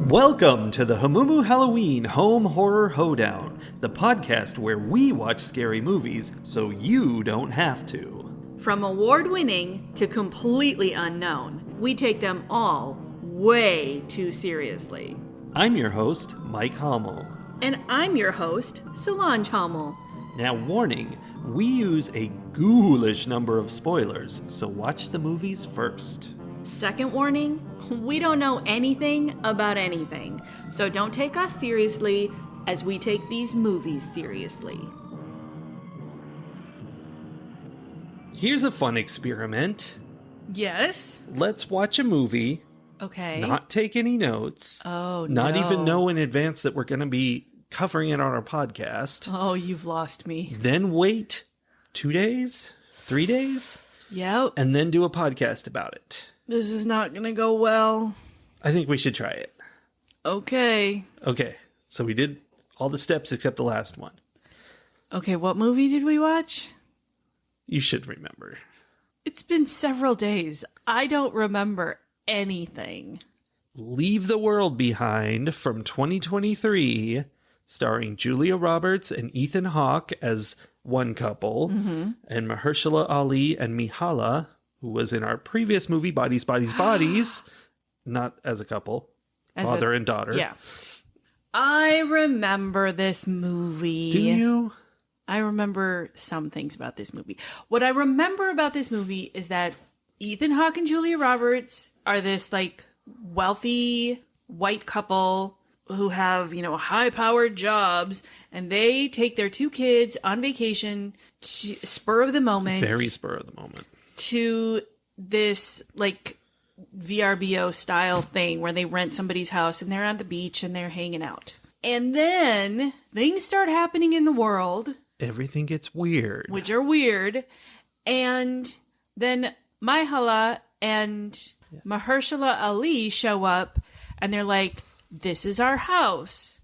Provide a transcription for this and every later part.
Welcome to the Hamumu Halloween Home Horror Hoedown, the podcast where we watch scary movies so you don't have to. From award-winning to completely unknown, we take them all way too seriously. I'm your host, Mike Hommel. And I'm your host, Solange Hommel. Now, warning, we use a ghoulish number of spoilers, so watch the movies first. Second warning, we don't know anything about anything, so don't take us seriously as we take these movies seriously. Here's a fun experiment. Yes? Let's watch a movie, Okay. not take any notes, Oh, not no. even know in advance that we're going to be covering it on our podcast, Oh, you've lost me. then wait 2 days, 3 days, Yep. and then do a podcast about it. This is not gonna go well. I think we should try it. Okay. Okay, so we did all the steps except the last one. Okay, what movie did we watch? You should remember. It's been several days. I don't remember anything. Leave the World Behind from 2023, starring Julia Roberts and Ethan Hawke as one couple, and Mahershala Ali and Mihala, who was in our previous movie, Bodies, Bodies, Bodies, not as a couple, father and daughter. Yeah. I remember this movie. Do you? I remember some things about this movie. What I remember about this movie is that Ethan Hawke and Julia Roberts are this like wealthy white couple who have, high-powered jobs, and they take their two kids on vacation, spur of the moment. Very spur of the moment. To this like VRBO style thing where they rent somebody's house and they're on the beach and they're hanging out. And then things start happening in the world, Everything gets weird. which are weird. And then Myhala and Mahershala Ali show up and they're like, this is our house.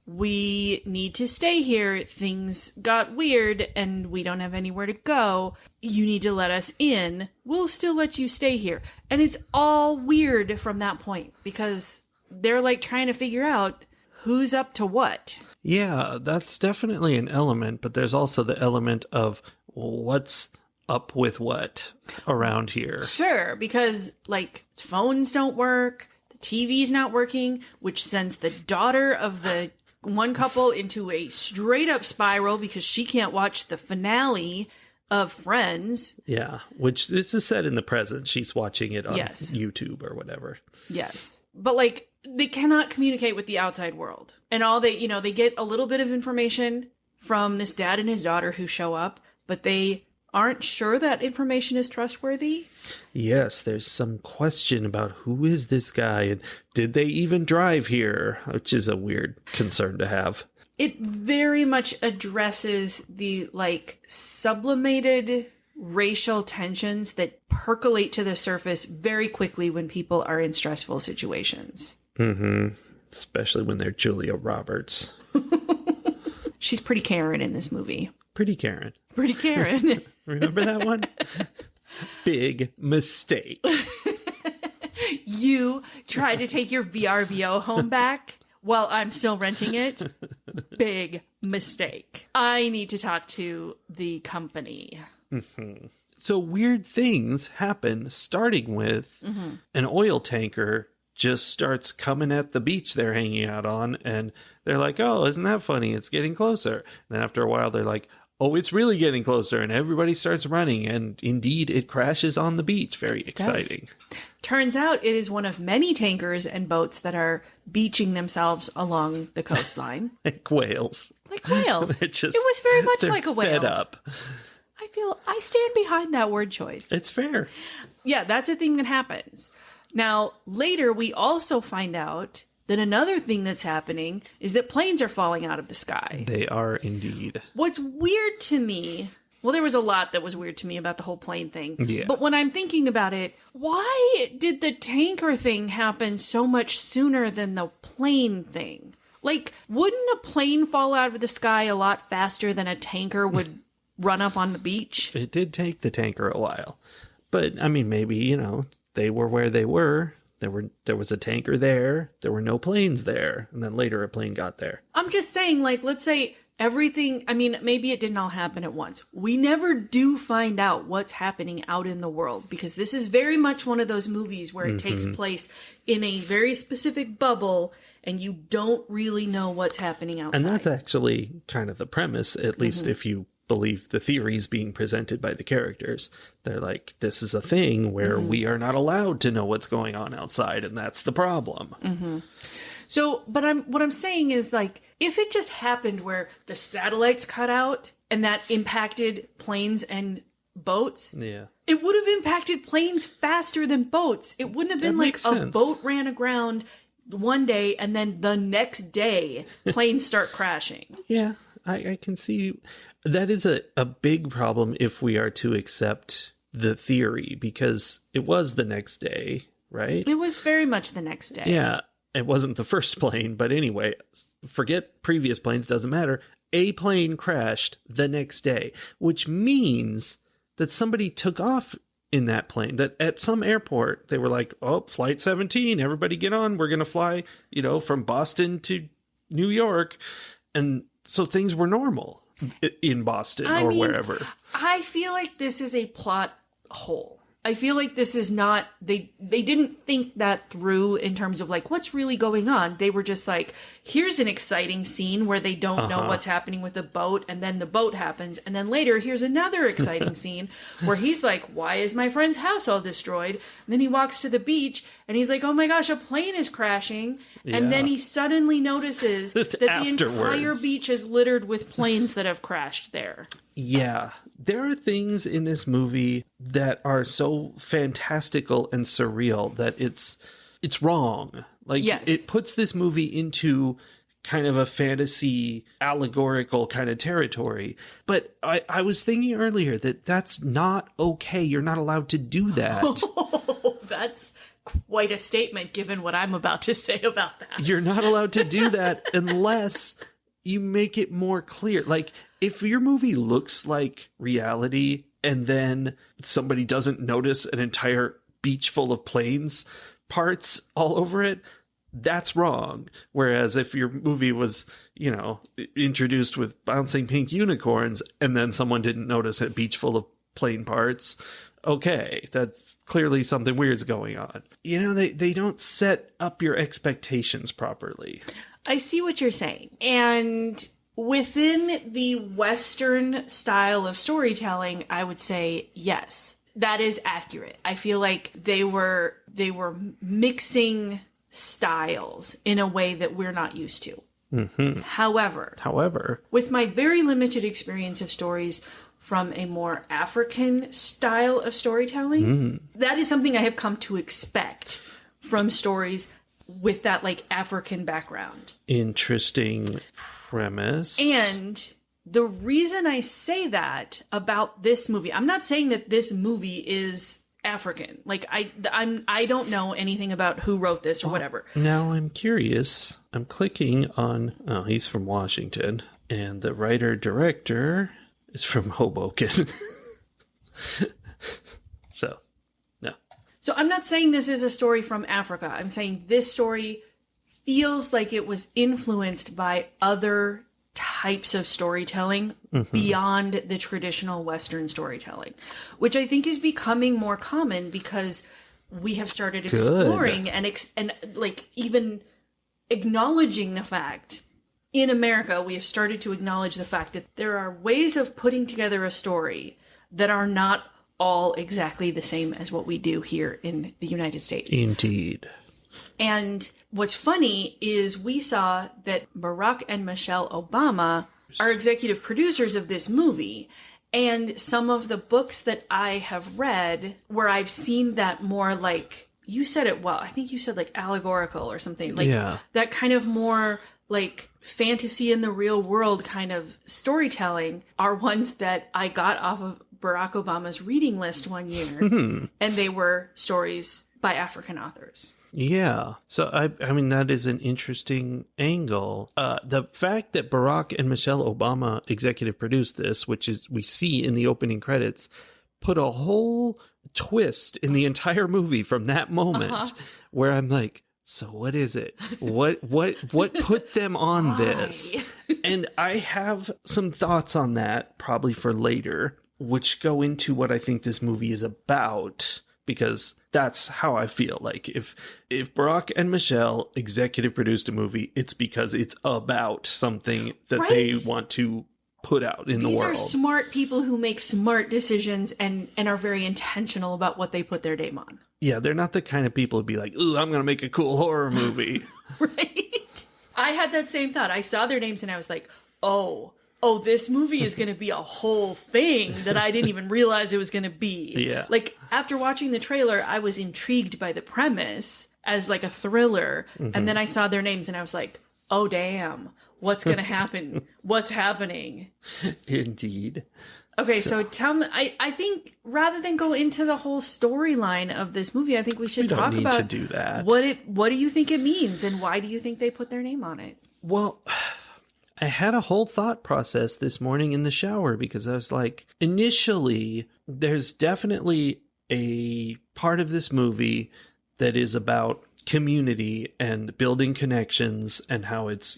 We need to stay here. Things got weird and we don't have anywhere to go. You need to let us in. We'll still let you stay here. And it's all weird from that point because they're like trying to figure out who's up to what. Yeah, that's definitely an element, but there's also the element of what's up with what around here. Sure, because like phones don't work, the TV's not working, which sends the daughter of the one couple into a straight up spiral because she can't watch the finale of Friends. Yeah, which this is set in the present. She's watching it on Yes. YouTube or whatever. Yes. But like they cannot communicate with the outside world. And all they get a little bit of information from this dad and his daughter who show up, but they aren't sure that information is trustworthy. Yes, there's some question about who is this guy and did they even drive here, which is a weird concern to have. It very much addresses the like sublimated racial tensions that percolate to the surface very quickly when people are in stressful situations. Mm-hmm. Especially when they're Julia Roberts. She's pretty Karen in this movie. Pretty Karen. Pretty Karen. Remember that one? Big mistake. You tried to take your VRBO home back while I'm still renting it. Big mistake. I need to talk to the company. So weird things happen, starting with an oil tanker just starts coming at the beach they're hanging out on, and they're like, oh, isn't that funny? It's getting closer. And then after a while, they're like, oh, it's really getting closer, and everybody starts running, and indeed, it crashes on the beach. Very exciting. Turns out it is one of many tankers and boats that are beaching themselves along the coastline. Like whales. Like whales. They're just, it was very much they're like a whale. fed up. I stand behind that word choice. It's fair. Yeah, that's a thing that happens. Now, later we also find out that another thing that's happening is that planes are falling out of the sky. They are indeed. What's weird to me, well, there was a lot that was weird to me about the whole plane thing. Yeah. But when I'm thinking about it, why did the tanker thing happen so much sooner than the plane thing? Like, wouldn't a plane fall out of the sky a lot faster than a tanker would run up on the beach? It did take the tanker a while. But, I mean, maybe, they were where they were. There was a tanker there. There were no planes there. And then later a plane got there. I'm just saying, like, let's say everything, I mean, maybe it didn't all happen at once. We never do find out what's happening out in the world, because this is very much one of those movies where it takes place in a very specific bubble and you don't really know what's happening outside. And that's actually kind of the premise, at least if you believe the theories being presented by the characters. They're like, this is a thing where we are not allowed to know what's going on outside, and that's the problem. So, but what I'm saying is, like, if it just happened where the satellites cut out and that impacted planes and boats, it would have impacted planes faster than boats. It wouldn't have been like a boat ran aground one day and then the next day planes start crashing. Yeah, I can see that is a big problem if we are to accept the theory, because it was the next day, right? It was very much the next day. Yeah, it wasn't the first plane, but anyway, forget previous planes, doesn't matter. A plane crashed the next day, which means that somebody took off in that plane, that at some airport, they were like, oh, flight 17, everybody get on. We're going to fly, from Boston to New York. And so things were normal in Boston or wherever. I feel like this is a plot hole. I feel like this is not, they didn't think that through in terms of like, what's really going on? They were just like, here's an exciting scene where they don't know what's happening with the boat, and then the boat happens. And then later, here's another exciting scene where he's like, why is my friend's house all destroyed? And then he walks to the beach and he's like, oh my gosh, a plane is crashing. And then he suddenly notices that the entire beach is littered with planes that have crashed there. Yeah, there are things in this movie that are so fantastical and surreal that it's wrong. Like, it puts this movie into kind of a fantasy, allegorical kind of territory. But I was thinking earlier that that's not okay. You're not allowed to do that. Oh, that's quite a statement given what I'm about to say about that. You're not allowed to do that unless you make it more clear. Like, if your movie looks like reality and then somebody doesn't notice an entire beach full of planes parts all over it, that's wrong. Whereas if your movie was, introduced with bouncing pink unicorns and then someone didn't notice a beach full of plane parts, okay, that's clearly something weird's going on. They don't set up your expectations properly. I see what you're saying. And within the Western style of storytelling, I would say yes, that is accurate. I feel like they were mixing styles in a way that we're not used to. However, with my very limited experience of stories from a more African style of storytelling, that is something I have come to expect from stories with that like African background. Interesting premise. And the reason I say that about this movie, I'm not saying that this movie is African. Like I don't know anything about who wrote this or whatever. Now I'm curious. I'm clicking on, he's from Washington, and the writer-director is from Hoboken. So, no. So I'm not saying this is a story from Africa. I'm saying this story feels like it was influenced by other types of storytelling beyond the traditional Western storytelling, which I think is becoming more common because we have started exploring and like even acknowledging the fact in America, we have started to acknowledge the fact that there are ways of putting together a story that are not all exactly the same as what we do here in the United States. Indeed. And what's funny is we saw that Barack and Michelle Obama are executive producers of this movie. And some of the books that I have read where I've seen that more like, you said it well, I think you said like allegorical or something. Like that kind of more like fantasy in the real world kind of storytelling are ones that I got off of Barack Obama's reading list one year. And they were stories by African authors. Yeah. So, I mean, that is an interesting angle. The fact that Barack and Michelle Obama executive produced this, which is we see in the opening credits, put a whole twist in the entire movie from that moment where I'm like, so what is it? What put them on this? And I have some thoughts on that probably for later, which go into what I think this movie is about, because that's how I feel. Like if Barack and Michelle executive produced a movie, it's because it's about something that they want to put out in the world. These are smart people who make smart decisions and are very intentional about what they put their name on. Yeah, they're not the kind of people who'd be like, ooh, I'm going to make a cool horror movie. Right? I had that same thought. I saw their names and I was like, oh, this movie is going to be a whole thing that I didn't even realize it was going to be. Yeah. Like, after watching the trailer, I was intrigued by the premise as like a thriller. Mm-hmm. And then I saw their names and I was like, oh, damn. What's going to happen? What's happening? Indeed. Okay, so tell me, I think rather than go into the whole storyline of this movie, I think we should talk about to do that. What do you think it means and why do you think they put their name on it? Well, I had a whole thought process this morning in the shower because I was like, initially, there's definitely a part of this movie that is about community and building connections and how it's,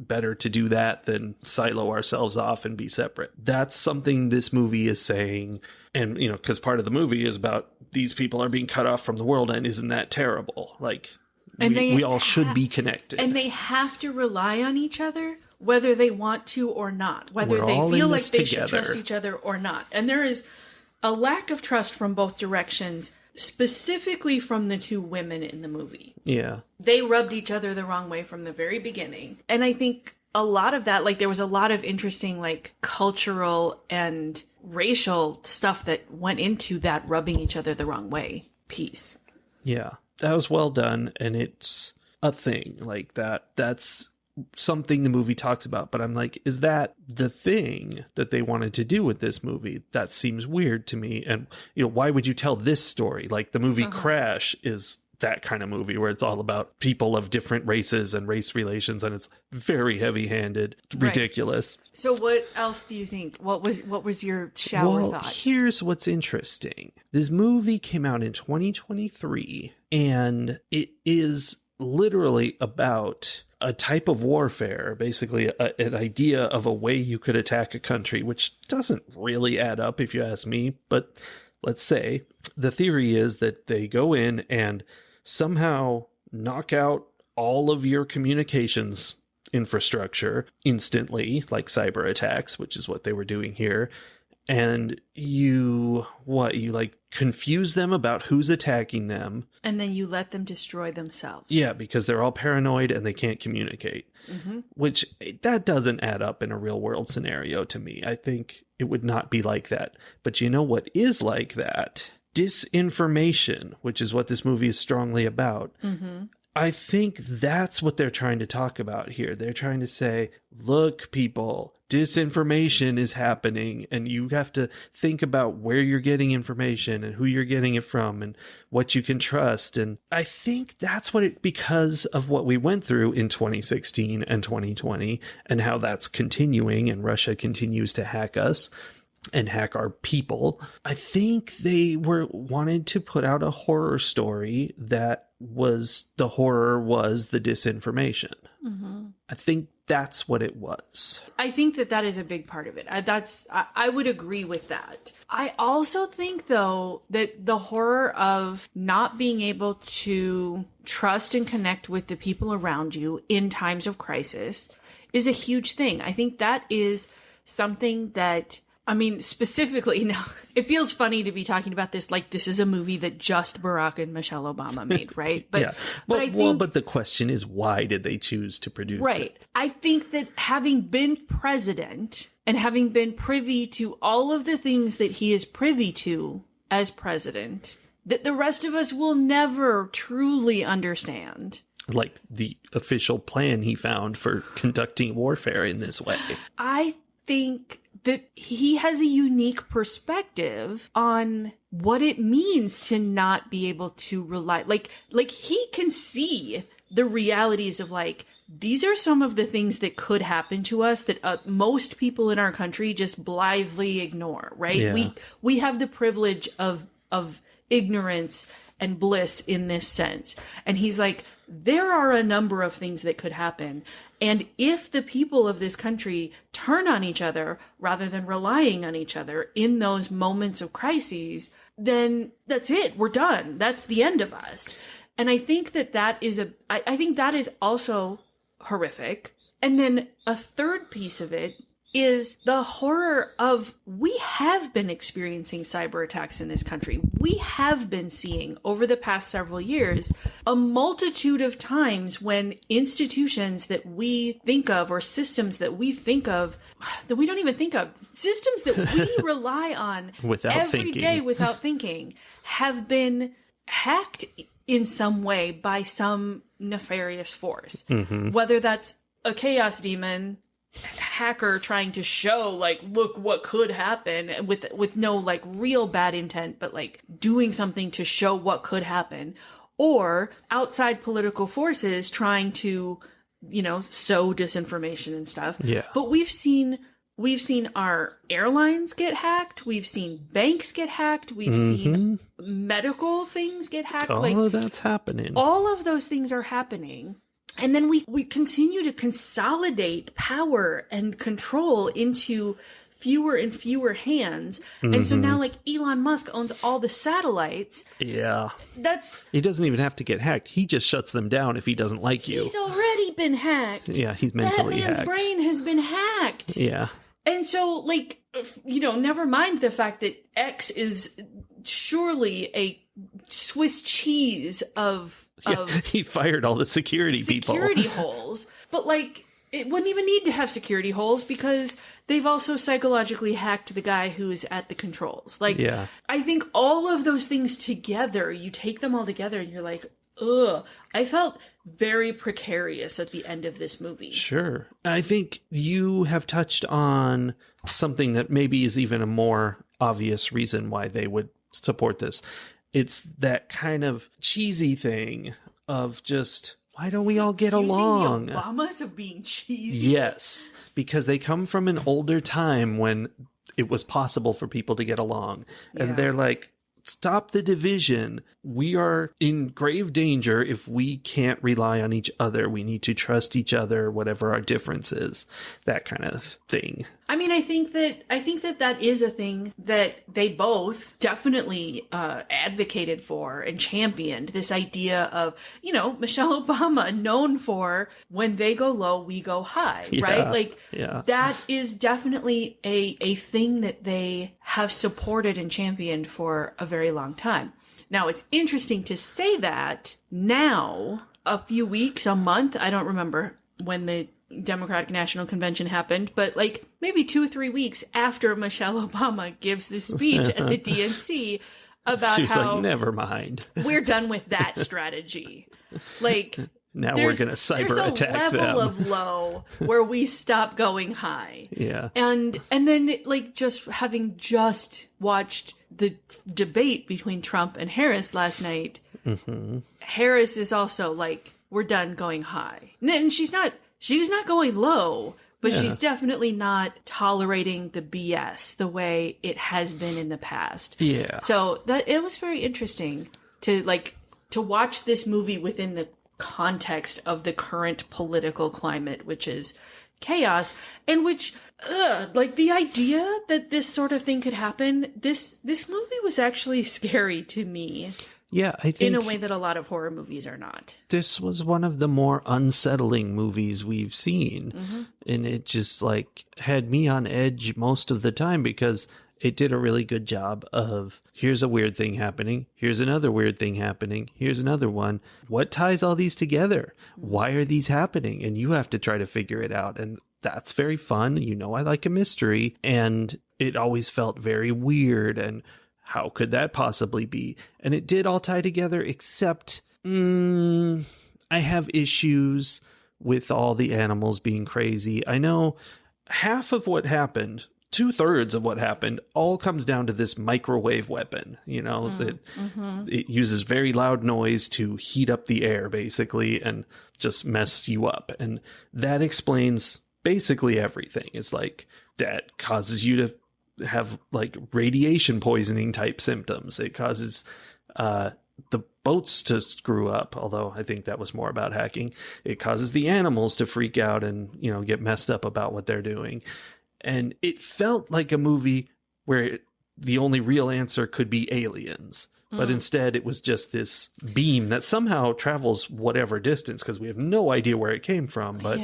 better to do that than silo ourselves off and be separate. That's something this movie is saying. And, because part of the movie is about these people are being cut off from the world, and isn't that terrible? Like, we all should be connected. And they have to rely on each other, whether they want to or not, whether they feel like they should trust each other or not. And there is a lack of trust from both directions, specifically from the two women in the movie. Yeah. They rubbed each other the wrong way from the very beginning. And I think a lot of that, like, there was a lot of interesting, like, cultural and racial stuff that went into that rubbing each other the wrong way piece. Yeah. That was well done, and it's a thing. Like, that's something the movie talks about, but I'm like, is that the thing that they wanted to do with this movie? That seems weird to me. And why would you tell this story? Like, the movie Crash is that kind of movie where it's all about people of different races and race relations, and it's very heavy-handed, ridiculous. Right. So what else do you think? What was your shower thought? Here's what's interesting. This movie came out in 2023, and it is literally about a type of warfare, basically an idea of a way you could attack a country, which doesn't really add up if you ask me. But let's say the theory is that they go in and somehow knock out all of your communications infrastructure instantly, like cyber attacks, which is what they were doing here. And you like confuse them about who's attacking them. And then you let them destroy themselves. Yeah, because they're all paranoid and they can't communicate. Mm-hmm. Which, that doesn't add up in a real world scenario to me. I think it would not be like that. But you know what is like that? Disinformation, which is what this movie is strongly about. Mm-hmm. I think that's what they're trying to talk about here. They're trying to say, look, people, disinformation is happening, and you have to think about where you're getting information and who you're getting it from and what you can trust. And I think that's because of what we went through in 2016 and 2020 and how that's continuing, and Russia continues to hack us and hack our people. I think they wanted to put out a horror story that was the disinformation. Mm-hmm. I think that's what it was. I think that is a big part of it. I would agree with that. I also think, though, that the horror of not being able to trust and connect with the people around you in times of crisis is a huge thing. I think that is something that, specifically, now, it feels funny to be talking about this like this is a movie that just Barack and Michelle Obama made, right? But, yeah. But the question is, why did they choose to produce it? Right. I think that having been president and having been privy to all of the things that he is privy to as president, that the rest of us will never truly understand. Like the official plan he found for conducting warfare in this way. I think that he has a unique perspective on what it means to not be able to rely. Like he can see the realities of, like, these are some of the things that could happen to us that most people in our country just blithely ignore, right? Yeah. We have the privilege of ignorance and bliss in this sense. And he's like, there are a number of things that could happen. And if the people of this country turn on each other rather than relying on each other in those moments of crises, then that's it. We're done. That's the end of us. And I think that is I think that is also horrific. And then a third piece of it is the horror of, we have been experiencing cyber attacks in this country. We have been seeing over the past several years a multitude of times when institutions that we think of, or systems that we think of, that we don't even think of, systems that we rely on every day without thinking, have been hacked in some way by some nefarious force. Mm-hmm. Whether that's a chaos demon hacker trying to show, like, look what could happen, with no like real bad intent, but like doing something to show what could happen, or outside political forces trying to, you know, sow disinformation and stuff. Yeah. But we've seen our airlines get hacked. We've seen banks get hacked. We've seen medical things get hacked. All of that's happening. All of those things are happening. And then we continue to consolidate power and control into fewer and fewer hands. And so now, like, Elon Musk owns all the satellites. Yeah. He doesn't even have to get hacked. He just shuts them down if he doesn't like you. He's already been hacked. Yeah, he's mentally hacked. That man's brain has been hacked. Yeah. And so, like, you know, never mind the fact that X is surely a Swiss cheese of he fired all the security people. Security holes. But, like, it wouldn't even need to have security holes because they've also psychologically hacked the guy who's at the controls. Like, yeah. I think all of those things together, you take them all together and you're like, ugh. I felt very precarious at the end of this movie. Sure. I think you have touched on something that maybe is even a more obvious reason why they would support this. It's that kind of cheesy thing of just, why don't we all get along? The Obamas of being cheesy. Yes, because they come from an older time when it was possible for people to get along. And they're like, stop the division. We are in grave danger if we can't rely on each other. We need to trust each other, whatever our difference is. That kind of thing. I mean, I think that is a thing that they both definitely advocated for and championed. This idea of, you know, Michelle Obama known for, when they go low, we go high, right? Like, that is definitely a thing that they have supported and championed for a very long time. Now, it's interesting to say that now, a few weeks, a month, I don't remember when the Democratic National Convention happened, but like maybe 2 or 3 weeks after Michelle Obama gives this speech at the DNC about She's how, like, never mind, we're done with that strategy. Like, now we're going to cyber attack them. There's a level of low where we stop going high. Yeah. And then, like, just having just watched the debate between Trump and Harris last night, Harris is also like, we're done going high. And she's not going low, but she's definitely not tolerating the BS the way it has been in the past. Yeah. So that it was very interesting to watch this movie within the context of the current political climate, which is chaos, and which, like, the idea that this sort of thing could happen, this movie was actually scary to me. Yeah, I think in a way that a lot of horror movies are not. This was one of the more unsettling movies we've seen. And it just, like, had me on edge most of the time because it did a really good job of, here's a weird thing happening, here's another weird thing happening, here's another one. What ties all these together? Why are these happening? And you have to try to figure it out. And that's very fun. You know, I like a mystery. And it always felt very weird and how could that possibly be? And it did all tie together, except I have issues with all the animals being crazy. I know half of what happened 2/3 of what happened all comes down to this microwave weapon, that it uses very loud noise to heat up the air, basically, and just mess you up. And that explains basically everything. It's like that causes you to have like radiation poisoning type symptoms. It causes the boats to screw up, although I think that was more about hacking. It causes the animals to freak out and, get messed up about what they're doing. And it felt like a movie where the only real answer could be aliens. But instead, it was just this beam that somehow travels whatever distance, because we have no idea where it came from. But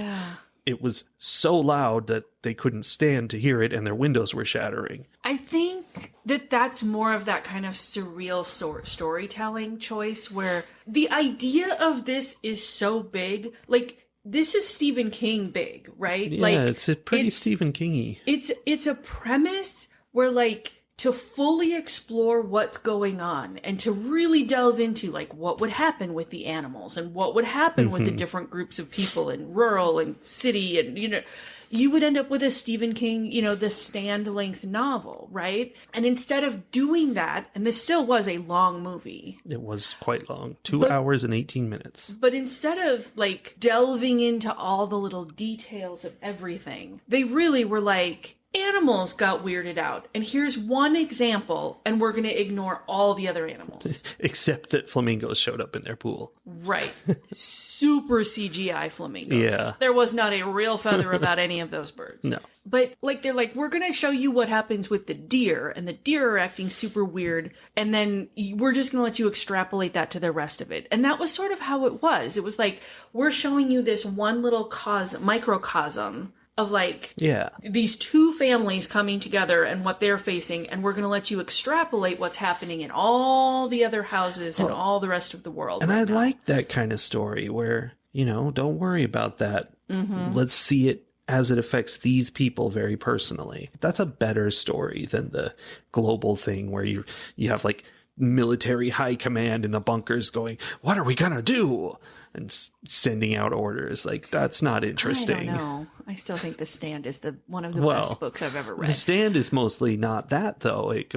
it was so loud that they couldn't stand to hear it, and their windows were shattering. I think that that's more of that kind of surreal storytelling choice, where the idea of this is so big. Like, this is Stephen King big, right? Yeah, like, it's pretty Stephen King-y. It's a premise where, like, to fully explore what's going on and to really delve into, like, what would happen with the animals and what would happen with the different groups of people in rural and city, and, you would end up with a Stephen King, the Stand length novel, right? And instead of doing that, and this still was a long movie. It was quite long, 2 hours and 18 minutes. But instead of, like, delving into all the little details of everything, they really were like, animals got weirded out, and here's one example, and we're going to ignore all the other animals. Except that flamingos showed up in their pool. Right. Super CGI flamingos. Yeah. There was not a real feather about any of those birds. No. But, like, they're like, we're going to show you what happens with the deer, and the deer are acting super weird, and then we're just going to let you extrapolate that to the rest of it. And that was sort of how it was. It was like, we're showing you this one little microcosm of, like, these two families coming together and what they're facing, and we're going to let you extrapolate what's happening in all the other houses and all the rest of the world. And I like that kind of story where, don't worry about that. Let's see it as it affects these people very personally. That's a better story than the global thing where you have, like, military high command in the bunkers going, what are we gonna do? And sending out orders. Like, that's not interesting. I don't know. I still think The Stand is one of the best books I've ever read. The Stand is mostly not that, though. It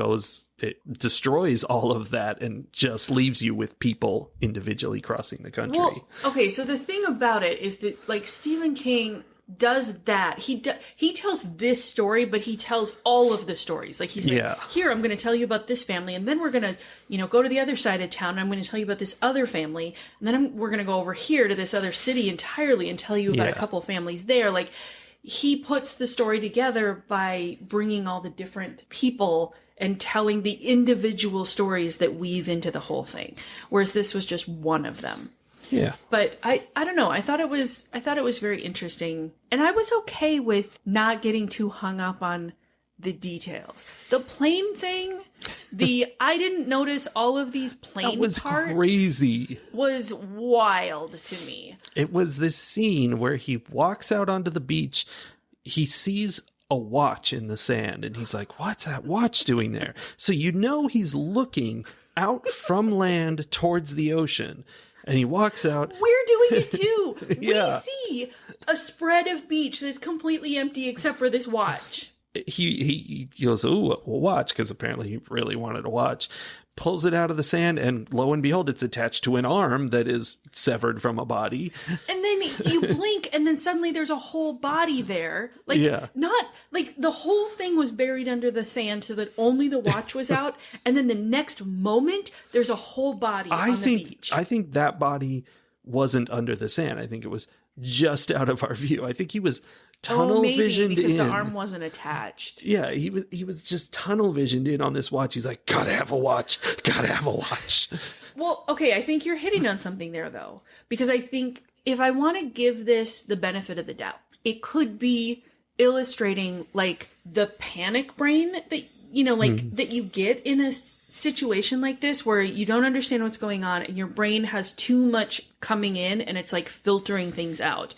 destroys all of that and just leaves you with people individually crossing the country. Well, okay, so the thing about it is that, like, Stephen King does that. He tells this story, but he tells all of the stories. Like, he's like, here, I'm going to tell you about this family, and then we're going to, go to the other side of town, and I'm going to tell you about this other family, and then we're going to go over here to this other city entirely and tell you about a couple families there. Like, he puts the story together by bringing all the different people and telling the individual stories that weave into the whole thing, whereas this was just one of them. Yeah. But I don't know. I thought it was very interesting. And I was okay with not getting too hung up on the details. The plane thing, I didn't notice all of these plane parts. That was crazy. Was wild to me. It was this scene where he walks out onto the beach. He sees a watch in the sand, and he's like, what's that watch doing there? So he's looking out from land towards the ocean. And he walks out. We're doing it too. We see a spread of beach that's completely empty except for this watch. He goes, ooh, a watch, because apparently he really wanted a watch. Pulls it out of the sand, and lo and behold, it's attached to an arm that is severed from a body. And then you blink, and then suddenly there's a whole body there. Like, not like the whole thing was buried under the sand so that only the watch was out. And then the next moment, there's a whole body on the beach. I think that body wasn't under the sand. I think it was just out of our view. I think he was tunnel visioned because in. The arm wasn't attached. Yeah, he was just tunnel visioned in on this watch. He's like, gotta have a watch. Well, okay, I think you're hitting on something there, though, because I think if I want to give this the benefit of the doubt, it could be illustrating, like, the panic brain that that you get in a situation like this where you don't understand what's going on and your brain has too much coming in and it's like filtering things out.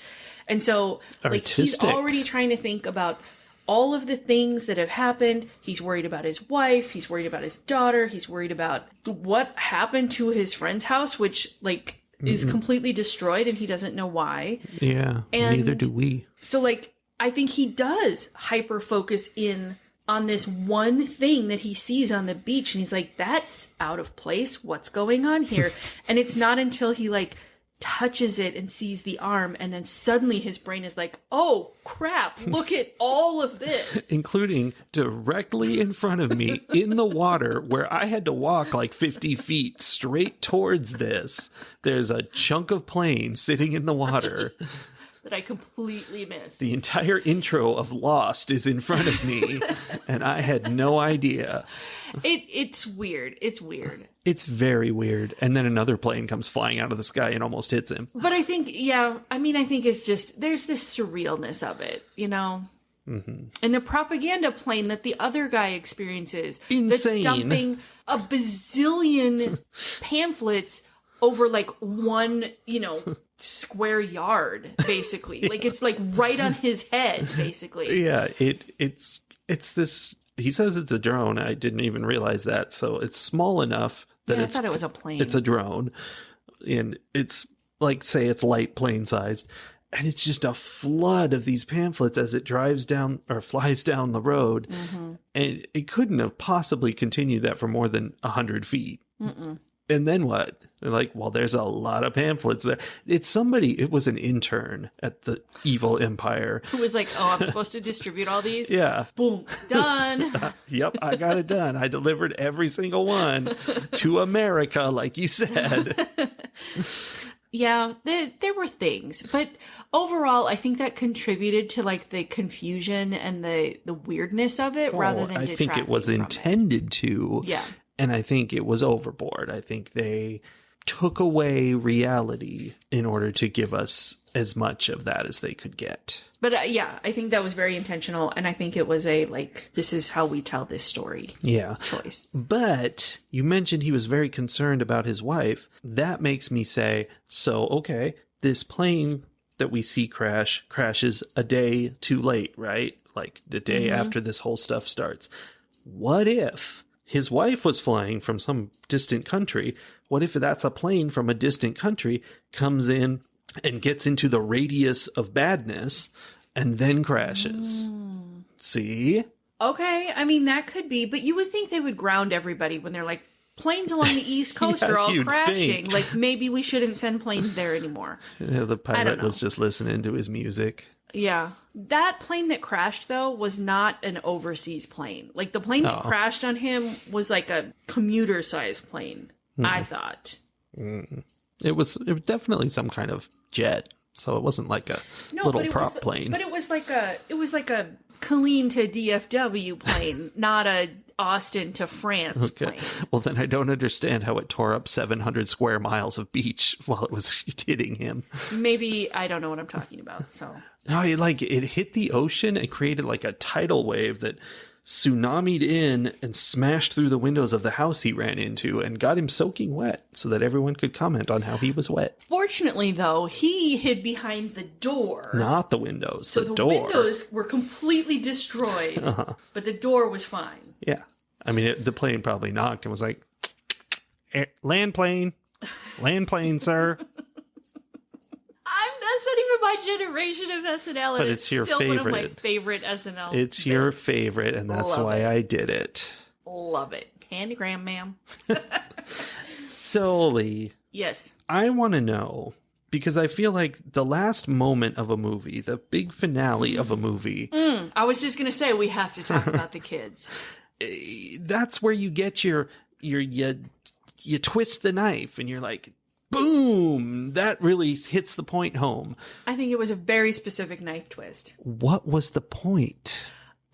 And so, like, he's already trying to think about all of the things that have happened. He's worried about his wife. He's worried about his daughter. He's worried about what happened to his friend's house, which, like, is completely destroyed and he doesn't know why. Yeah, and neither do we. So, like, I think he does hyper-focus in on this one thing that he sees on the beach, and he's like, that's out of place. What's going on here? And it's not until he like touches it and sees the arm, and then suddenly his brain is like, oh crap, look at all of this. Including directly in front of me in the water, where I had to walk like 50 feet straight towards this. There's a chunk of plane sitting in the water. That I completely missed. The entire intro of Lost is in front of me, and I had no idea. It's weird. It's weird. It's very weird. And then another plane comes flying out of the sky and almost hits him. But I think, I think it's just, there's this surrealness of it, you know? Mm-hmm. And the propaganda plane that the other guy experiences. Insane. That's dumping a bazillion pamphlets over like one, square yard, basically. Like it's like right on his head, basically. Yeah, it's this. He says it's a drone. I didn't even realize that. So it's small enough that I thought it was a plane. It's a drone, and it's like, say it's light plane sized, and it's just a flood of these pamphlets as it drives down or flies down the road, and it couldn't have possibly continued that for more than 100 feet. Mm-mm. And then what? They're like, well, there's a lot of pamphlets there. It was an intern at the evil empire. Who was like, oh, I'm supposed to distribute all these? Yeah. Boom. Done. Yep, I got it done. I delivered every single one to America, like you said. Yeah, there were things. But overall, I think that contributed to like the confusion and the weirdness of it rather than detracting. I think it was intended to. Yeah. And I think it was overboard. I think they took away reality in order to give us as much of that as they could get. But I think that was very intentional. And I think it was this is how we tell this story. Yeah. Choice. But you mentioned he was very concerned about his wife. That makes me say, so, okay, this plane that we see crashes a day too late, right? Like the day after this whole stuff starts. What if his wife was flying from some distant country? What if that's a plane from a distant country comes in and gets into the radius of badness and then crashes? See? Okay, I mean, that could be, but you would think they would ground everybody when they're like, planes along the East Coast are all crashing. Think. Like, maybe we shouldn't send planes there anymore. Yeah, the pilot was just listening to his music. Yeah. That plane that crashed, though, was not an overseas plane. Like, the plane that crashed on him was like a commuter-sized plane, I thought. It was definitely some kind of jet, so it wasn't like a little prop plane. But it was like a Colleen to DFW plane, not a Austin to France plane. Well, then I don't understand how it tore up 700 square miles of beach while it was hitting him. Maybe I don't know what I'm talking about, so... No, it hit the ocean and created like a tidal wave that tsunamied in and smashed through the windows of the house he ran into and got him soaking wet so that everyone could comment on how he was wet. Fortunately, though, he hid behind the door. Not the windows, so the door. Windows were completely destroyed, but the door was fine. Yeah. I mean, the plane probably knocked and was like, land plane, sir. That's not even my generation of SNL, and it's your still favorite. One of my favorite SNL. It's bits. Your favorite, and that's why I did it. Love it. Candygram, ma'am. So, Lee. Yes. I want to know, because I feel like the last moment of a movie, the big finale of a movie. I was just going to say, we have to talk about the kids. That's where you get you twist the knife, and you're like, boom! That really hits the point home. I think it was a very specific knife twist. What was the point?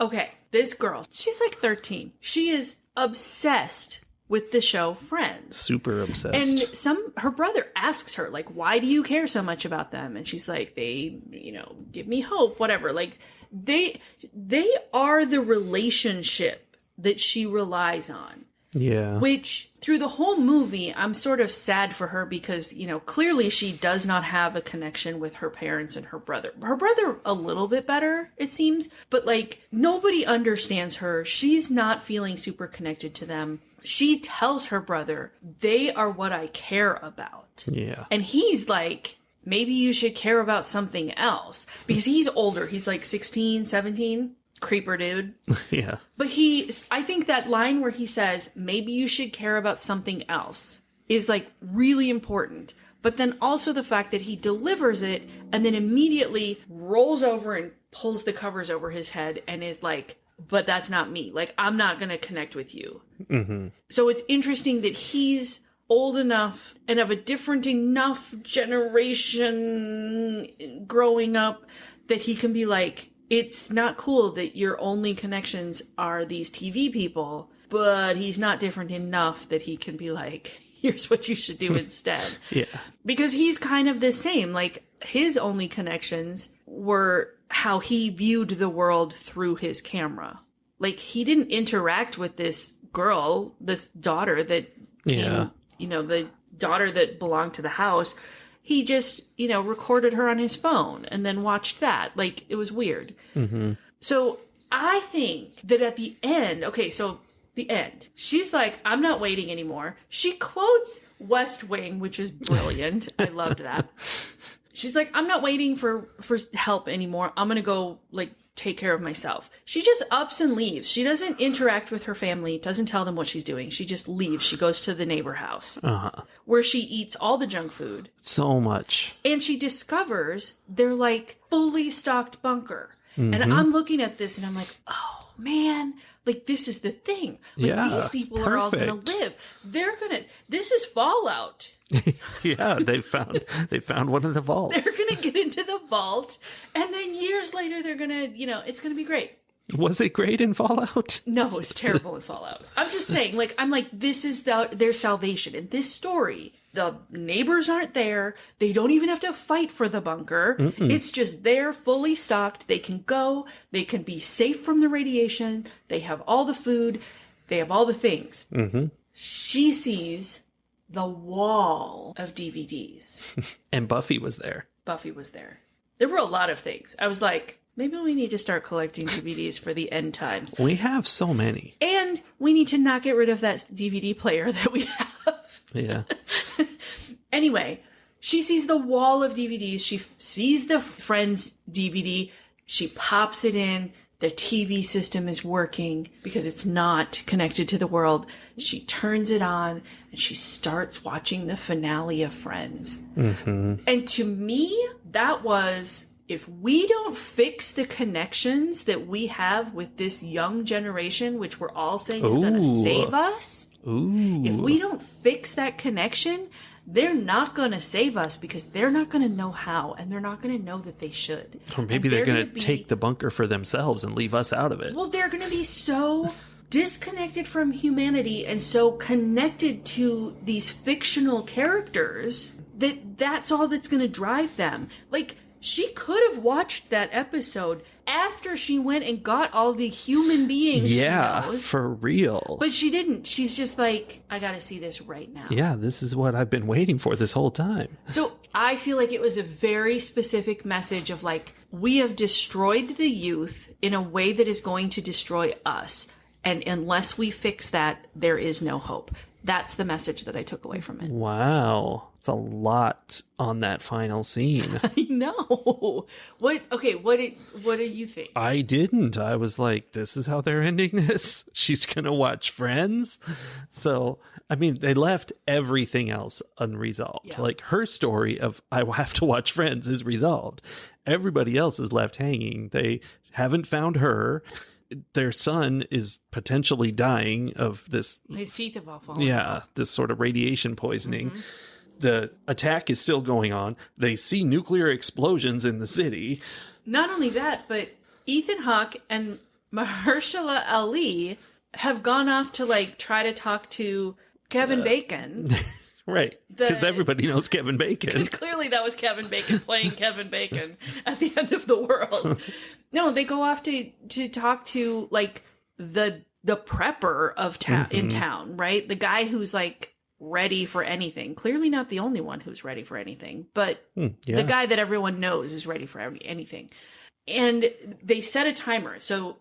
Okay, this girl, she's like 13. She is obsessed with the show Friends. Super obsessed. And her brother asks her, like, why do you care so much about them? And she's like, they, give me hope, whatever. Like, they are the relationship that she relies on. Yeah. Which, through the whole movie, I'm sort of sad for her because, clearly she does not have a connection with her parents and her brother. Her brother, a little bit better, it seems. But, nobody understands her. She's not feeling super connected to them. She tells her brother, they are what I care about. Yeah. And he's like, maybe you should care about something else. Because he's older. He's 16, 17. creeper dude. Yeah. But I think that line where he says, maybe you should care about something else is like really important. But then also the fact that he delivers it and then immediately rolls over and pulls the covers over his head and is like, but that's not me. Like, I'm not going to connect with you. Mm-hmm. So it's interesting that he's old enough and of a different enough generation growing up that he can be like, it's not cool that your only connections are these TV people, but he's not different enough that he can be like, here's what you should do instead. Yeah. Because he's kind of the same. Like, his only connections were how he viewed the world through his camera. Like, he didn't interact with this girl, this daughter that came, the daughter that belonged to the house. He just, recorded her on his phone and then watched that. Like, it was weird. Mm-hmm. So I think that at the end, the end, she's like, I'm not waiting anymore. She quotes West Wing, which is brilliant. I loved that. She's like, I'm not waiting for help anymore. I'm going to go, like, take care of myself. She just ups and leaves. She doesn't interact with her family, doesn't tell them what she's doing. She just leaves. She goes to the neighbor house where she eats all the junk food. So much. And she discovers they're like fully stocked bunker. Mm-hmm. And I'm looking at this and I'm like, oh man, like this is the thing. Like these people are all going to live. This is Fallout. Yeah, they found one of the vaults. They're going to get into the vault, and then years later, they're going to, it's going to be great. Was it great in Fallout? No, it's terrible in Fallout. I'm just saying, this is their salvation. In this story, the neighbors aren't there. They don't even have to fight for the bunker. Mm-mm. It's just they're fully stocked. They can go. They can be safe from the radiation. They have all the food. They have all the things. Mm-hmm. She sees the wall of DVDs. And Buffy was there. Buffy was there. There were a lot of things. I was like, maybe we need to start collecting DVDs for the end times. We have so many. And we need to not get rid of that DVD player that we have. Yeah. Anyway, she sees the wall of DVDs. She sees the Friends DVD. She pops it in. The TV system is working because it's not connected to the world. She turns it on and she starts watching the finale of Friends. Mm-hmm. And to me, that was, if we don't fix the connections that we have with this young generation, which we're all saying is going to save us, if we don't fix that connection, they're not going to save us because they're not going to know how, and they're not going to know that they should. Or maybe they're going to take the bunker for themselves and leave us out of it. Well, they're going to be so disconnected from humanity and so connected to these fictional characters that's all that's going to drive them. Like, she could have watched that episode after she went and got all the human beings she knows. For real. But she didn't. She's just like, I gotta see this right now. Yeah, this is what I've been waiting for this whole time. So I feel like it was a very specific message of like, we have destroyed the youth in a way that is going to destroy us. And unless we fix that, there is no hope. That's the message that I took away from it. Wow. It's a lot on that final scene. I know. What do you think? I didn't. I was like, this is how they're ending this? She's going to watch Friends? So, I mean, they left everything else unresolved. Yeah. Like, her story of, I will have to watch Friends is resolved. Everybody else is left hanging. They haven't found her. Their son is potentially dying of this. His teeth have all fallen. Yeah, this sort of radiation poisoning. Mm-hmm. The attack is still going on. They see nuclear explosions in the city. Not only that, but Ethan Hawke and Mahershala Ali have gone off to like try to talk to Kevin Bacon. Right, because everybody knows Kevin Bacon. Because clearly that was Kevin Bacon playing Kevin Bacon at the end of the world. No, they go off to talk to like the prepper of in town, right? The guy who's like ready for anything. Clearly not the only one who's ready for anything, but the guy that everyone knows is ready for anything. And they set a timer. So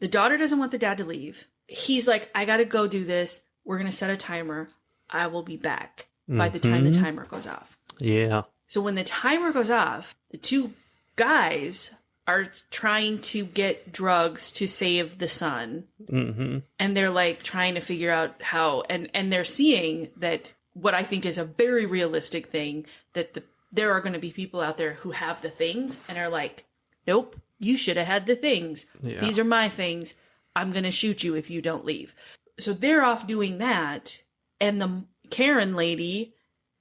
the daughter doesn't want the dad to leave. He's like, I got to go do this. We're going to set a timer. I will be back by the time the timer goes off. Yeah. So when the timer goes off, the two guys are trying to get drugs to save the son. Mm-hmm. And they're like trying to figure out how, and they're seeing that what I think is a very realistic thing, that there are going to be people out there who have the things and are like, nope, you should have had the things. Yeah. These are my things. I'm going to shoot you if you don't leave. So they're off doing that. And the Karen lady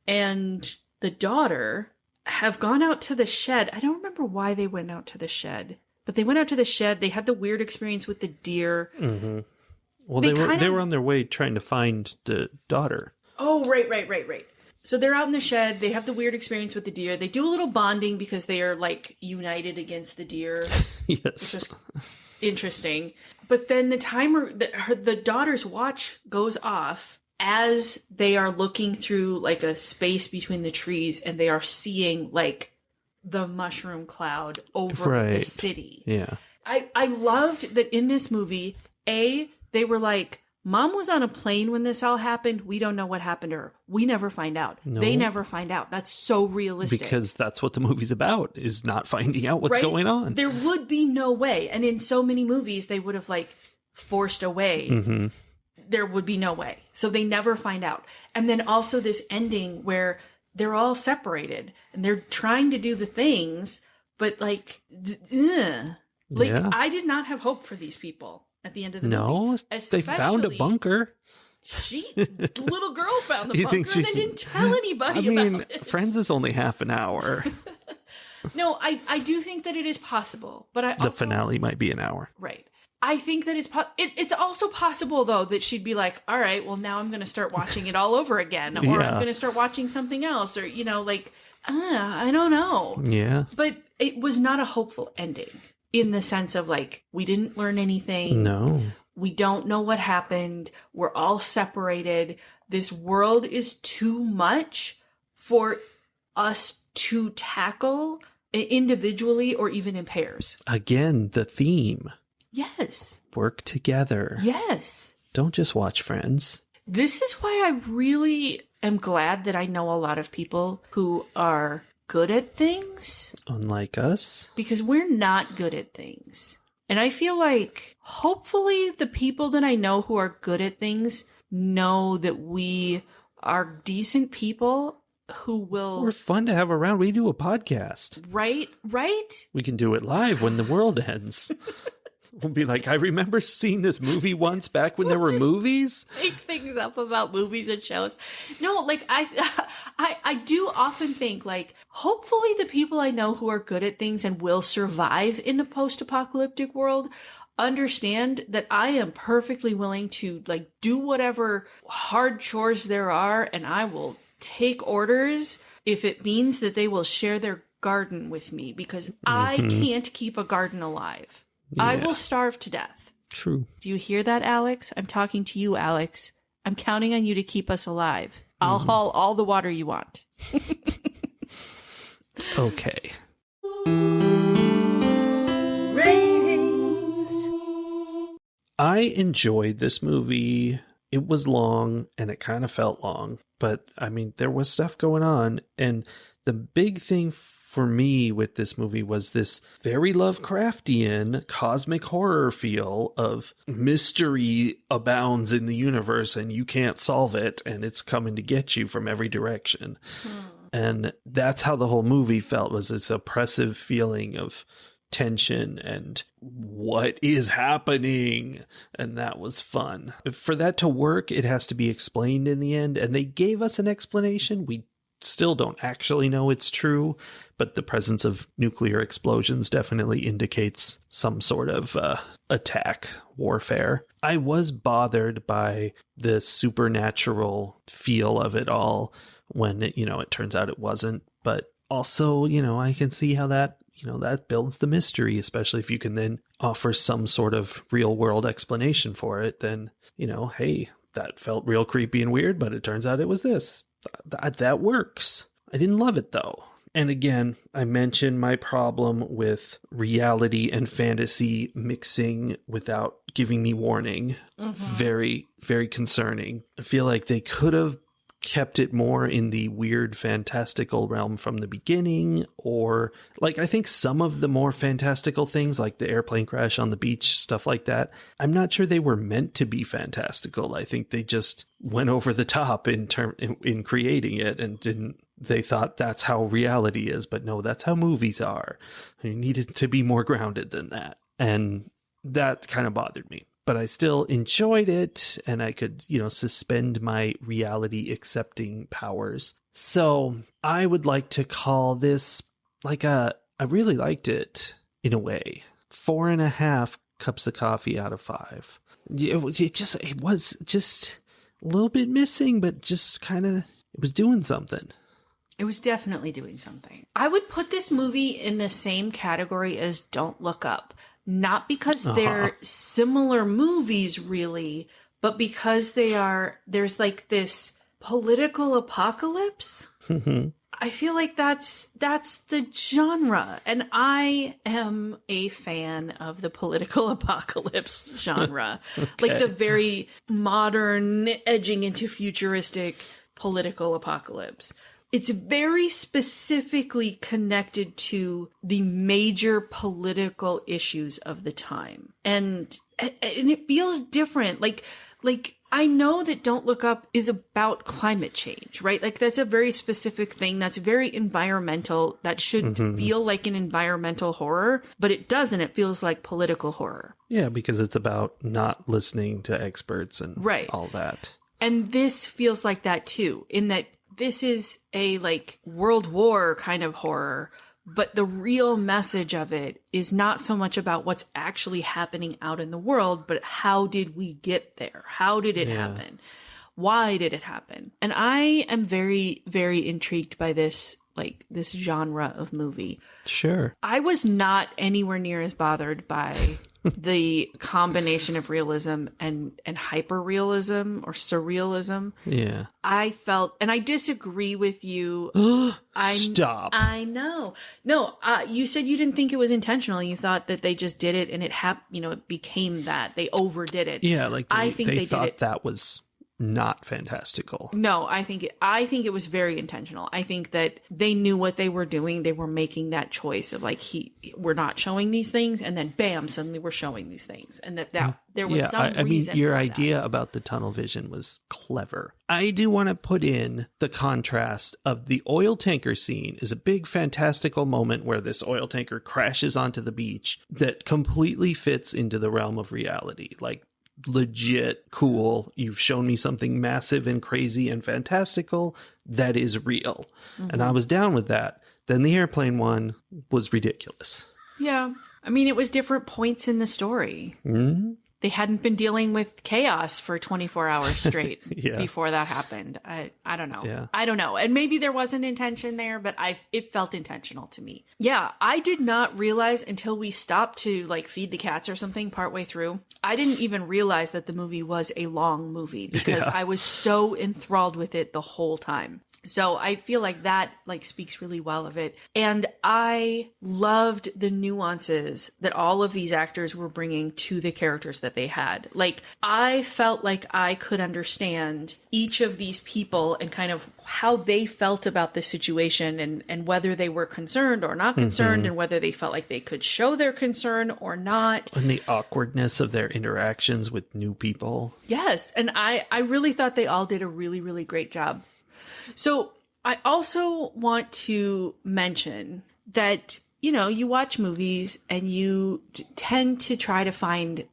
and the daughter have gone out to the shed. I don't remember why they went out to the shed, but they went out to the shed. They had the weird experience with the deer. Mm-hmm. Well, they were on their way trying to find the daughter. Oh, right. So they're out in the shed. They have the weird experience with the deer. They do a little bonding because they are like united against the deer. Yes. Which is interesting. But then the timer, the daughter's watch goes off as they are looking through like a space between the trees, and they are seeing like the mushroom cloud over the city. Yeah. I loved that in this movie, they were like, Mom was on a plane when this all happened. We don't know what happened to her. We never find out. No. They never find out. That's so realistic. Because that's what the movie's about, is not finding out what's going on. There would be no way. And in so many movies, they would have like forced away. Mm-hmm. There would be no way. So they never find out. And then also this ending where they're all separated and they're trying to do the things, but like, I did not have hope for these people at the end of the movie. No, they found a bunker. The little girl found the You bunker think and they didn't tell anybody about it. Friends is only half an hour. No, I do think that it is possible, but the finale might be an hour. Right. I think that it's also possible, though, that she'd be like, all right, well, now I'm going to start watching it all over again. Or I'm going to start watching something else. Or, I don't know. Yeah. But it was not a hopeful ending in the sense of, like, we didn't learn anything. No. We don't know what happened. We're all separated. This world is too much for us to tackle individually or even in pairs. Again, the theme. Yes. Work together. Yes. Don't just watch Friends. This is why I really am glad that I know a lot of people who are good at things. Unlike us. Because we're not good at things. And I feel like hopefully the people that I know who are good at things know that we are decent people who will... We're fun to have around. We do a podcast. Right? We can do it live when the world ends. We'll be like, I remember seeing this movie once back when there were movies. Make things up about movies and shows. No, like I do often think like, hopefully the people I know who are good at things and will survive in a post-apocalyptic world understand that I am perfectly willing to like do whatever hard chores there are, and I will take orders if it means that they will share their garden with me, because I can't keep a garden alive. Yeah. I will starve to death. True. Do you hear that, Alex? I'm talking to you, Alex. I'm counting on you to keep us alive. I'll haul all the water you want. Okay. Ratings. I enjoyed this movie. It was long and it kind of felt long, but I mean, there was stuff going on. And the big thing for me with this movie was this very Lovecraftian cosmic horror feel of mystery abounds in the universe and you can't solve it and it's coming to get you from every direction. And that's how the whole movie felt, was this oppressive feeling of tension and what is happening. And that was fun. For that to work, it has to be explained in the end. And they gave us an explanation. We still don't actually know it's true, but the presence of nuclear explosions definitely indicates some sort of attack, warfare. I was bothered by the supernatural feel of it all when it turns out it wasn't. But also, I can see how that, that builds the mystery, especially if you can then offer some sort of real world explanation for it. Then, hey, that felt real creepy and weird, but it turns out it was this. That works. I didn't love it, though. And again, I mentioned my problem with reality and fantasy mixing without giving me warning. Very, very concerning. I feel like they could have kept it more in the weird fantastical realm from the beginning, or like I think some of the more fantastical things like the airplane crash on the beach, stuff like that, I'm not sure they were meant to be fantastical. I think they just went over the top in creating it, and they thought that's how reality is, but no, that's how movies are. You needed to be more grounded than that, and that kind of bothered me. But I still enjoyed it, and I could, suspend my reality accepting powers. So I would like to call this I really liked it in a way. 4.5 cups of coffee out of 5. It was just a little bit missing, but just kind of, it was doing something. It was definitely doing something. I would put this movie in the same category as Don't Look Up. Not because they're similar movies, really, but because there's like this political apocalypse. Mm-hmm. I feel like that's the genre. And I am a fan of the political apocalypse genre. Okay. Like the very modern, edging into futuristic political apocalypse. It's very specifically connected to the major political issues of the time. And it feels different. Like I know that Don't Look Up is about climate change, right? Like that's a very specific thing. That's very environmental. That should feel like an environmental horror, but it doesn't. It feels like political horror. Yeah, because it's about not listening to experts and all that. And this feels like that too, in that this is a like World War kind of horror, but the real message of it is not so much about what's actually happening out in the world, but how did we get there? How did it happen? Why did it happen? And I am very, very intrigued by this genre of movie. Sure. I was not anywhere near as bothered by the combination of realism and hyper-realism or surrealism. Yeah. I felt, and I disagree with you. Stop. I know. No, you said you didn't think it was intentional. You thought that they just did it and it became that. They overdid it. Yeah, like I think they thought did it. That was not fantastical. No, I think it was very intentional. I think that they knew what they were doing. They were making that choice of like, we're not showing these things, and then bam, suddenly we're showing these things, and that there was some reason. I mean, your idea about the tunnel vision was clever. I do want to put in the contrast of the oil tanker scene is a big fantastical moment where this oil tanker crashes onto the beach that completely fits into the realm of reality. Like, legit cool. You've shown me something massive and crazy and fantastical that is real. Mm-hmm. And I was down with that. Then the airplane one was ridiculous. Yeah. I mean, it was different points in the story. Mm-hmm. They hadn't been dealing with chaos for 24 hours straight before that happened. I don't know. Yeah. I don't know. And maybe there was an intention there, but it felt intentional to me. Yeah, I did not realize until we stopped to like feed the cats or something partway through. I didn't even realize that the movie was a long movie because I was so enthralled with it the whole time. So I feel like that like speaks really well of it. And I loved the nuances that all of these actors were bringing to the characters that they had. Like I felt like I could understand each of these people and kind of how they felt about the situation and whether they were concerned or not concerned and whether they felt like they could show their concern or not. And the awkwardness of their interactions with new people. Yes. And I really thought they all did a really, really great job. So I also want to mention that, you watch movies and you tend to try to find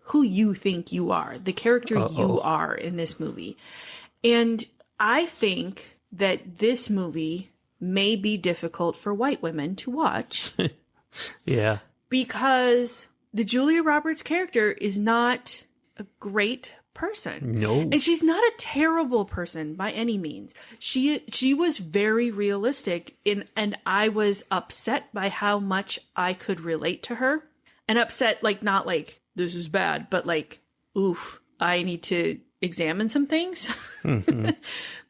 who you think you are, the character you are in this movie. And I think that this movie may be difficult for white women to watch. Yeah. Because the Julia Roberts character is not a great person. No. And she's not a terrible person by any means. She was very realistic and I was upset by how much I could relate to her. And upset, like, not like, this is bad, but like, oof, I need to examine some things. Mm-hmm.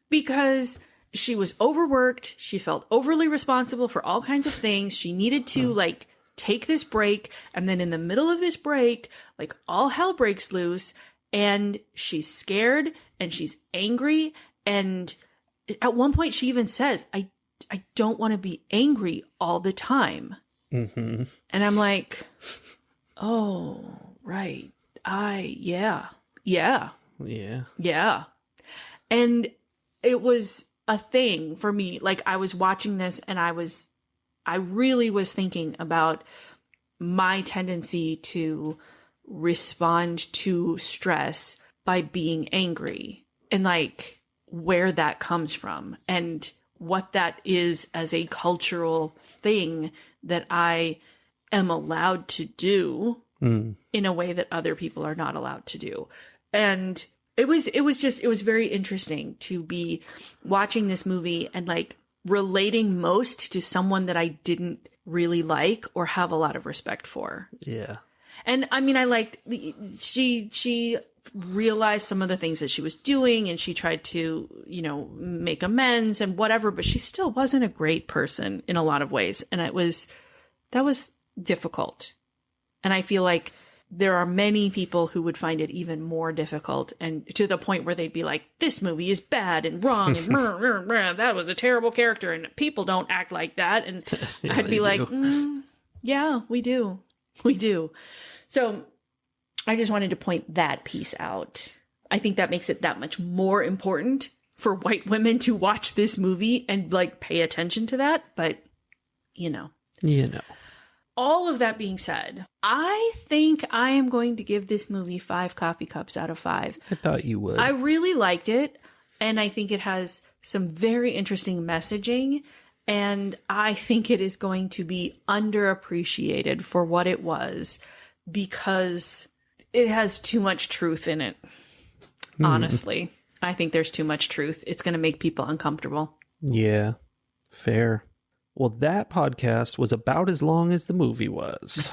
Because she was overworked. She felt overly responsible for all kinds of things. She needed to like take this break. And then in the middle of this break, like all hell breaks loose. And she's scared and she's angry And at one point she even says, I don't want to be angry all the time. Mm-hmm. And I'm like, oh, right. Yeah. And it was a thing for me. Like, I was watching this and I really was thinking about my tendency to respond to stress by being angry, and like where that comes from and what that is as a cultural thing that I am allowed to do in a way that other people are not allowed to do. And it was very interesting to be watching this movie and like relating most to someone that I didn't really like or have a lot of respect for. Yeah. And I mean, I liked she realized some of the things that she was doing, and she tried to, you know, make amends and whatever, but she still wasn't a great person in a lot of ways. And that was difficult. And I feel like there are many people who would find it even more difficult, and to the point where they'd be like, this movie is bad and wrong and that was a terrible character and people don't act like that. And Yeah, I'd be like, yeah, we do. So I just wanted to point that piece out. I think that makes it that much more important for white women to watch this movie and like pay attention to that. But, you know. All of that being said, I think I am going to give this movie 5 coffee cups out of 5. I thought you would. I really liked it, and I think it has some very interesting messaging, and I think it is going to be underappreciated for what it was because it has too much truth in it. Honestly, I think there's too much truth. It's going to make people uncomfortable. Yeah, fair. Well, that podcast was about as long as the movie was.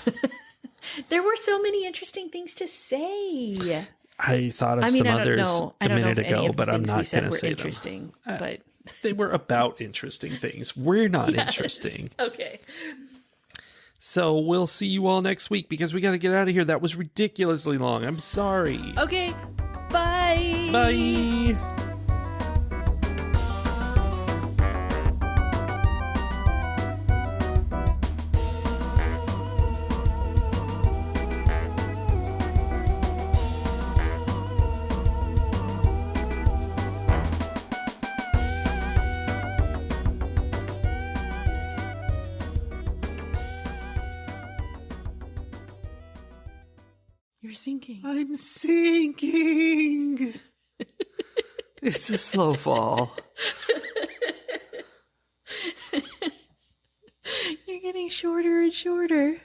There were so many interesting things to say. I thought of some others a minute ago, but I'm not going to say interesting, them. But they were about interesting things. We're not interesting. Okay. So we'll see you all next week because we got to get out of here. That was ridiculously long. I'm sorry. Okay. Bye. Bye. You're sinking. I'm sinking. It's a slow fall. You're getting shorter and shorter.